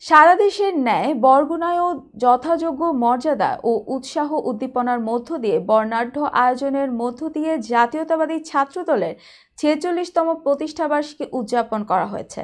সারা দেশের ন্যায় বরগুনায়ও যথাযোগ্য মর্যাদা ও উৎসাহ উদ্দীপনার মধ্য দিয়ে বর্ণাঢ্য আয়োজনের মধ্য দিয়ে জাতীয়তাবাদী ছাত্রদলের ৪৬তম প্রতিষ্ঠাবার্ষিকী উদযাপন করা হয়েছে।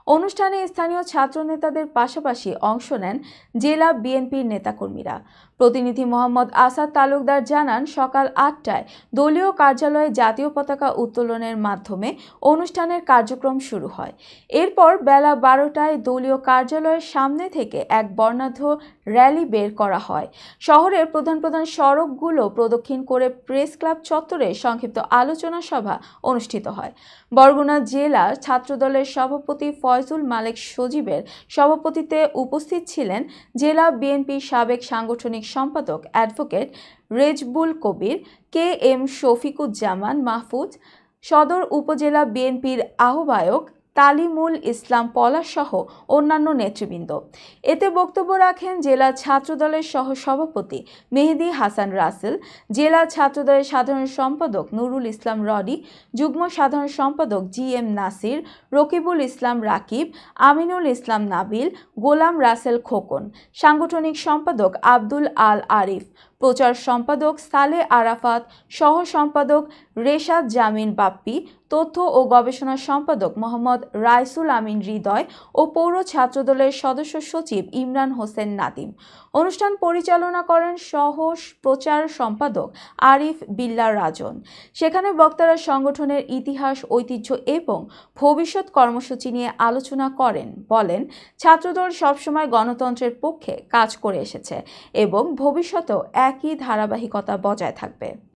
অনুষ্ঠানে স্থানীয় ছাত্র নেতাদের পাশাপাশি অংশ নেন জেলা বিএনপির নেতাকর্মীরা। প্রতিনিধি মোহাম্মদ আসাদ তালুকদার জানান, সকাল ৮টায় দলীয় কার্যালয়ে জাতীয় পতাকা উত্তোলনের মাধ্যমে অনুষ্ঠানের কার্যক্রম শুরু হয়। এরপর বেলা ১২টায় দলীয় কার্যালয়ের সামনে থেকে এক বর্ণাঢ্য র্যালি বের করা হয়। শহরের প্রধান প্রধান সড়কগুলো প্রদক্ষিণ করে প্রেস ক্লাব চত্বরে সংক্ষিপ্ত আলোচনা সভা অনুষ্ঠিত হয়। বরগুনা জেলা ছাত্রদলের সভাপতি ফয়জুল মালেক সজীবের সভাপতিত্বে উপস্থিত ছিলেন জেলা বিএনপির সাবেক সাংগঠনিক সম্পাদক অ্যাডভোকেট রেজবুল কবির, কে এম শফিকুজ্জামান মাহফুজ, সদর উপজেলা বিএনপির আহ্বায়ক তালিমুল ইসলাম পলাশ সহ অন্যান্য নেতৃবৃন্দ। এতে বক্তব্য রাখেন জেলা ছাত্রদলের সহ-সভাপতি মেহেদী হাসান রাসেল, জেলা ছাত্রদলের সাধারণ সম্পাদক নুরুল ইসলাম রডি, যুগ্ম সাধারণ সম্পাদক জি.এম. নাসির, রকিবুল ইসলাম রাকিব, আমিনুল ইসলাম নাবিল, গোলাম রাসেল খোকন, সাংগঠনিক সম্পাদক আব্দুল আল আরিফ, প্রচার সম্পাদক সালে আরাফাত, সহ সম্পাদক রেশাদ জামিন বাপ্পি, তথ্য ও গবেষণা সম্পাদক মোহাম্মদ রাইসুল আমিন হৃদয় ও পৌর ছাত্রদলের সদস্য সচিব ইমরান হোসেন নাদিম। অনুষ্ঠান পরিচালনা করেন সহ প্রচার সম্পাদক আরিফ বিল্লাহ রাজন। সেখানে বক্তারা সংগঠনের ইতিহাস, ঐতিহ্য এবং ভবিষ্যৎ কর্মসূচি নিয়ে আলোচনা করেন। বলেন, ছাত্রদল সবসময় গণতন্ত্রের পক্ষে কাজ করে এসেছে এবং ভবিষ্যতেও একই ধারাবাহিকতা বজায় থাকবে।